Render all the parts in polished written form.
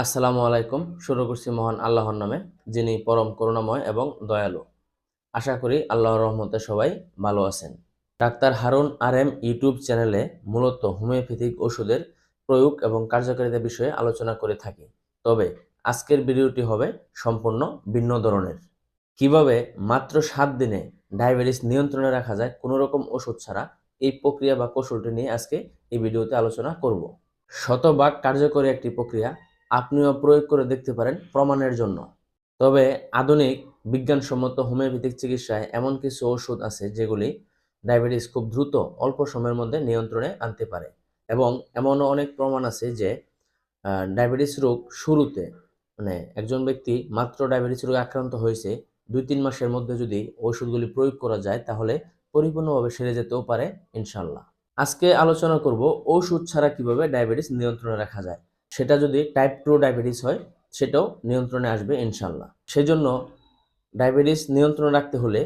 আসসালামু আলাইকুম। শুরু করছি মহান আল্লাহর নামে, যিনি পরম করুণাময় এবং দয়ালু। আশা করি আল্লাহর রহমতে সবাই ভালো আছেন। Doctor Harun R M YouTube চ্যানেলে মূলত হোমিওপ্যাথিক ওষুধের প্রয়োগ এবং কার্যকারিতা বিষয়ে আলোচনা করে থাকি। তবে আজকের ভিডিওটি হবে সম্পূর্ণ ভিন্ন ধরনের। কিভাবে মাত্র 7 দিনে ডায়াবেটিস নিয়ন্ত্রণে রাখা যায় কোনো রকম ওষুধ ছাড়া, এই প্রক্রিয়া বা কৌশলটি নিয়ে আজকে এই ভিডিওতে আলোচনা করব। শতভাগ কার্যকরী একটি প্রক্রিয়া, আপনিও প্রয়োগ করে দেখতে পারেন প্রমাণের জন্য। তবে আধুনিক বিজ্ঞানসম্মত হোমিওপ্যাথিক চিকিৎসায় এমন কিছু ওষুধ আছে যেগুলি ডায়াবেটিস খুব দ্রুত অল্প সময়ের মধ্যে নিয়ন্ত্রণে আনতে পারে। এবং এমনও অনেক প্রমাণ আছে যে ডায়াবেটিস রোগ শুরুতে, মানে একজন ব্যক্তি মাত্র ডায়াবেটিস রোগে আক্রান্ত হয়েছে, 2-3 মাসের মধ্যে যদি ওষুধগুলি প্রয়োগ করা যায় তাহলে পরিপূর্ণভাবে সেরে যেতেও পারে ইনশাল্লাহ। আজকে আলোচনা করব ওষুধ ছাড়া কিভাবে ডায়াবেটিস নিয়ন্ত্রণে রাখা যায়। সেটা যদি টাইপ 2 ডায়াবেটিস হয় সেটাও নিয়ন্ত্রণে আসবে ইনশাল্লাহ। সেজন্য ডায়াবেটিস নিয়ন্ত্রণে রাখতে হলে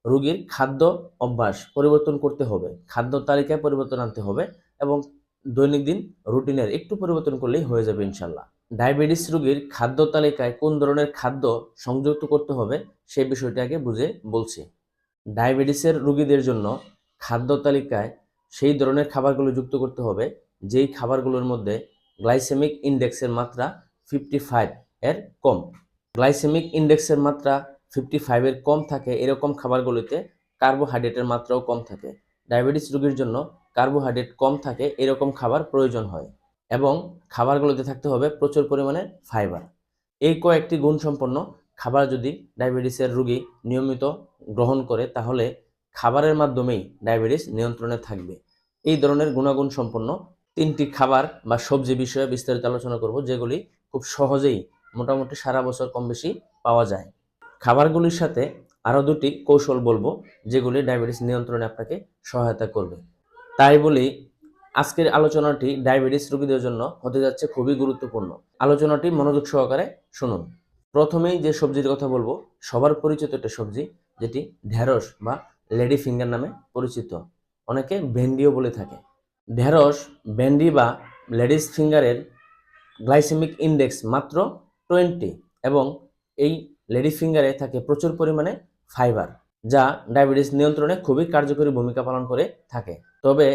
রোগীর খাদ্য অভ্যাস পরিবর্তন করতে হবে, খাদ্য তালিকায় পরিবর্তন আনতে হবে এবং দৈনন্দিন রুটিনের একটু পরিবর্তন করলেই হয়ে যাবে ইনশাল্লাহ। ডায়াবেটিস রোগীর খাদ্য তালিকায় কোন ধরনের খাদ্য সংযুক্ত করতে হবে সেই বিষয়টি আগে বুঝে বলছি। ডায়াবেটিসের রোগীদের জন্য খাদ্য তালিকায় সেই ধরনের খাবারগুলো যুক্ত করতে হবে যেই খাবারগুলোর মধ্যে গ্লাইসেমিক ইন্ডেক্সের মাত্রা 55 এর কম। গ্লাইসেমিক ইন্ডেক্সের মাত্রা 55 এর কম থাকে এরকম খাবারগুলোতে কার্বোহাইড্রেটের মাত্রাও কম থাকে। ডায়াবেটিস রোগীর জন্য কার্বোহাইড্রেট কম থাকে এরকম খাবার প্রয়োজন হয় এবং খাবারগুলোতে থাকতে হবে প্রচুর পরিমাণে ফাইবার। এই কয়েকটি গুণসম্পন্ন খাবার যদি ডায়াবেটিসের রোগী নিয়মিত গ্রহণ করে তাহলে খাবারের মাধ্যমেই ডায়াবেটিস নিয়ন্ত্রণে থাকবে। এই ধরনের গুণাগুণ সম্পন্ন 3টি খাবার বা সবজি বিষয়ে বিস্তারিত আলোচনা করব, যেগুলি খুব সহজেই মোটামুটি সারা বছর কম বেশি পাওয়া যায়। খাবারগুলির সাথে আরও 2টি কৌশল বলবো যেগুলি ডায়াবেটিস নিয়ন্ত্রণে আপনাকে সহায়তা করবে। তাই বলি আজকের আলোচনাটি ডায়াবেটিস রোগীদের জন্য হতে যাচ্ছে খুবই গুরুত্বপূর্ণ। আলোচনাটি মনোযোগ সহকারে শুনুন। প্রথমেই যে সবজির কথা বলবো সবার পরিচিত একটা সবজি, যেটি ঢেঁড়স বা লেডি ফিঙ্গার নামে পরিচিত, অনেকে ভেন্ডিও বলে থাকে। ঢেঁড়স, ভেন্ডি বা লেডিস ফিঙ্গারের গ্লাইসেমিক ইন্ডেক্স মাত্র 20 এবং এই লেডি ফিঙ্গারে থাকে প্রচুর পরিমাণে ফাইবার, যা ডায়াবেটিস নিয়ন্ত্রণে খুবই কার্যকরী ভূমিকা পালন করে থাকে। তবে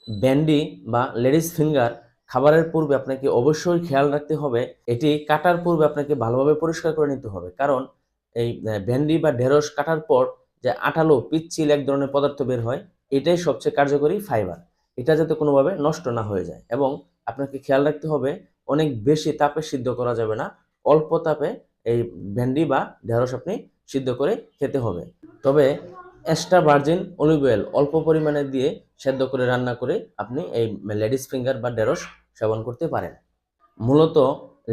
ভেন্ডি বা লেডিস ফিঙ্গার খাবারের পূর্বে আপনাকে অবশ্যই খেয়াল রাখতে হবে, এটি কাটার পূর্বে আপনাকে ভালোভাবে পরিষ্কার করে নিতে হবে, কারণ এই ভেন্ডি বা ঢেঁড়স কাটার পর যে আঠালো পিচ্ছিল এক ধরনের পদার্থ বের হয়, এটাই সবচেয়ে কার্যকরী ফাইবার। এটা যাতে কোনোভাবে নষ্ট না হয়ে যায় এবং আপনাকে খেয়াল রাখতে হবে অনেক বেশি তাপে সিদ্ধ করা যাবে না, অল্প তাপে এই ভেন্ডি বা ঢেঁড়স আপনি সিদ্ধ করে খেতে হবে। তবে এক্সট্রা ভার্জিন অলিভ অয়েল অল্প পরিমাণে দিয়ে সেদ্ধ করে রান্না করে আপনি এই লেডিস ফিঙ্গার বা ঢেঁড়স সেবন করতে পারেন। মূলত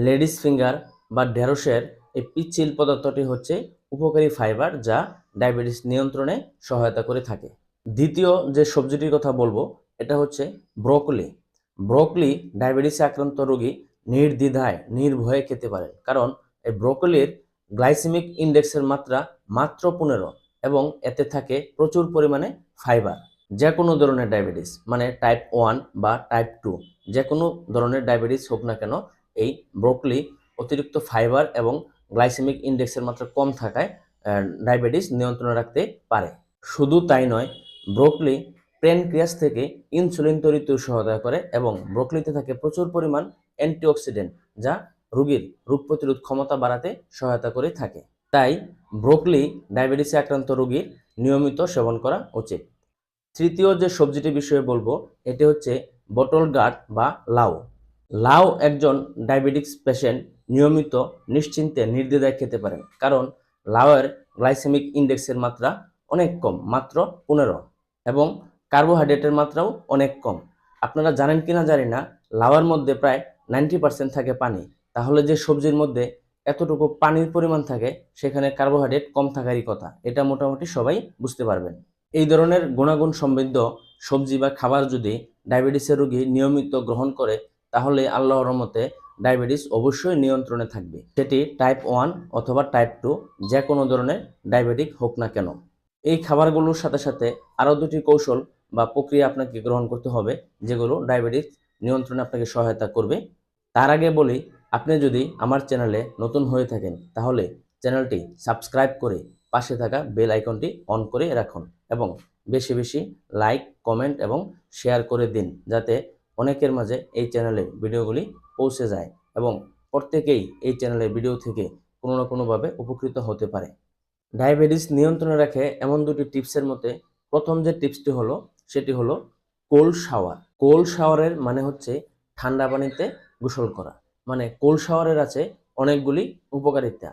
লেডিস ফিঙ্গার বা ঢেঁড়সের এই পিচ্ছিল পদার্থটি হচ্ছে উপকারী ফাইবার, যা ডায়াবেটিস নিয়ন্ত্রণে সহায়তা করে থাকে। দ্বিতীয় যে সবজিটির কথা বলবো এটা হচ্ছে ব্রোকলি। ব্রোকলি ডায়াবেটিসে আক্রান্ত রোগী নির্দ্বিধায় নির্ভয়ে খেতে পারেন, কারণ এই ব্রোকলির গ্লাইসেমিক ইন্ডেক্সের মাত্রা মাত্র 15 এবং এতে থাকে প্রচুর পরিমাণে ফাইবার। যে কোনো ধরনের ডায়াবেটিস, মানে টাইপ 1 বা টাইপ 2, যে কোনো ধরনের ডায়াবেটিস হোক না কেন, এই ব্রোকলি অতিরিক্ত ফাইবার এবং গ্লাইসেমিক ইন্ডেক্সের মাত্রা কম থাকায় ডায়াবেটিস নিয়ন্ত্রণে রাখতে পারে। শুধু তাই নয়, ব্রোকলি প্যানক্রিয়াস থেকে ইনসুলিন তৈরিতেও সহায়তা করে এবং ব্রোকলিতে থাকে প্রচুর পরিমাণ অ্যান্টিঅক্সিডেন্ট, যা রোগীর রোগ প্রতিরোধ ক্ষমতা বাড়াতে সহায়তা করে থাকে। তাই ব্রোকলি ডায়াবেটিসে আক্রান্ত রোগীর নিয়মিত সেবন করা উচিত। তৃতীয় যে সবজিটি বিষয়ে বলবো এটি হচ্ছে বটল গার্ড বা লাউ। লাউ একজন ডায়াবেটিক্স পেশেন্ট নিয়মিত নিশ্চিন্তে নির্দ্বিধায় খেতে পারেন, কারণ লাউয়ের গ্লাইসেমিক ইন্ডেক্সের মাত্রা অনেক কম, মাত্র 15 এবং কার্বোহাইড্রেটের মাত্রাও অনেক কম। আপনারা জানেন কিনা জানি না, লাউয়ের মধ্যে প্রায় 90% থাকে পানি। তাহলে যে সবজির মধ্যে এতটুকু পানির পরিমাণ থাকে সেখানে কার্বোহাইড্রেট কম থাকারই কথা, এটা মোটামুটি সবাই বুঝতে পারবেন। এই ধরনের গুণাগুণ সমৃদ্ধ সবজি বা খাবার যদি ডায়াবেটিসের রোগী নিয়মিত গ্রহণ করে তাহলে আল্লাহর রহমতে ডায়াবেটিস অবশ্যই নিয়ন্ত্রণে থাকবে, সেটি টাইপ 1 অথবা টাইপ 2 যে কোনো ধরনের ডায়াবেটিক হোক না কেন। এই খাবারগুলোর সাথে সাথে আরও 2টি কৌশল বা প্রক্রিয়া আপনাকে গ্রহণ করতে হবে যেগুলো ডায়াবেটিস নিয়ন্ত্রণে আপনাকে সহায়তা করবে। তার আগে বলি, আপনি যদি আমার চ্যানেলে নতুন হয়ে থাকেন তাহলে চ্যানেলটি সাবস্ক্রাইব করে পাশে থাকা বেল আইকনটি অন করে রাখুন এবং বেশি বেশি লাইক, কমেন্ট এবং শেয়ার করে দিন, যাতে অনেকের মাঝে এই চ্যানেলের ভিডিওগুলি পৌঁছে যায় এবং প্রত্যেকেই এই চ্যানেলের ভিডিও থেকে কোনো না কোনোভাবে উপকৃত হতে পারে। ডায়াবেটিস নিয়ন্ত্রণে রাখে এমন দুটি টিপসের মধ্যে প্রথম যে টিপসটি হলো সেটি হলো কোল্ড শাওয়ার। কোল্ড শাওয়ারের মানে হচ্ছে ঠান্ডা পানিতে গোসল করা। মানে কোল্ড শাওয়ারের আছে অনেকগুলি উপকারিতা।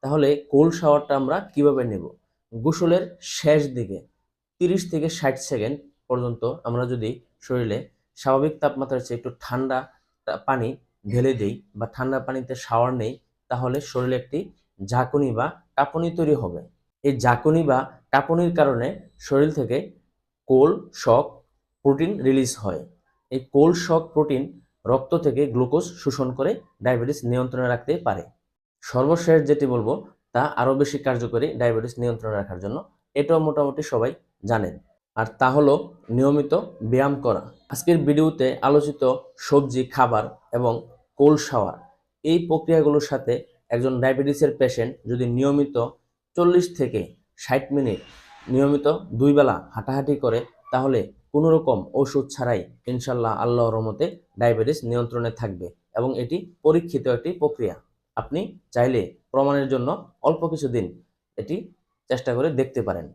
তাহলে কোল্ড শাওয়ারটা আমরা কিভাবে নেব? গোসলের শেষ দিকে 30 থেকে 60 সেকেন্ড পর্যন্ত আমরা যদি শরীরে স্বাভাবিক তাপমাত্রার চেয়ে একটু ঠান্ডা পানি ঢেলে দেই বা ঠান্ডা পানিতে শাওয়ার নেই, তাহলে শরীরে একটি ঝাঁকুনি বা কাঁপুনি তৈরি হবে। এই ঝাঁকুনি বা কাঁপুনির কারণে শরীর থেকে কোল্ড শক প্রোটিন রিলিজ হয়। এই কোল্ড শক প্রোটিন রক্ত থেকে গ্লুকোজ শোষণ করে ডায়াবেটিস নিয়ন্ত্রণে রাখতে পারে। সর্বশেষ যেটি বলবো তা আরও বেশি কার্যকরী ডায়াবেটিস নিয়ন্ত্রণে রাখার জন্য, এটাও মোটামুটি সবাই জানেন, আর তা হলো নিয়মিত ব্যায়াম করা। আজকের ভিডিওতে আলোচিত সবজি খাবার এবং কোল্ড শাওয়ার, এই প্রক্রিয়াগুলোর সাথে একজন ডায়াবেটিসের পেশেন্ট যদি নিয়মিত 40 থেকে 60 মিনিট নিয়মিত 2 বেলা হাঁটাহাঁটি করে, তাহলে কোনো রকম ওষুধ ছাড়াই ইনশাল্লাহ আল্লাহর রহমতে ডায়াবেটিস নিয়ন্ত্রণে থাকবে এবং এটি পরীক্ষিত একটি প্রক্রিয়া। আপনি চাইলে প্রমাণের জন্য অল্প কিছু দিন এটি চেষ্টা করে দেখতে পারেন।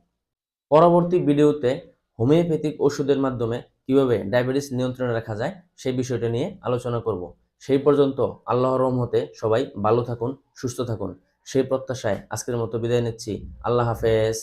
পরবর্তী ভিডিওতে হোমিওপ্যাথিক ওষুধের মাধ্যমে কিভাবে ডায়াবেটিস নিয়ন্ত্রণে রাখা যায় সেই বিষয়টা নিয়ে আলোচনা করব। সেই পর্যন্ত আল্লাহর রহমতে সবাই ভালো থাকুন, সুস্থ থাকুন, সেই প্রত্যাশায় আজকের মতো বিদায় নিচ্ছি। আল্লাহ হাফেজ।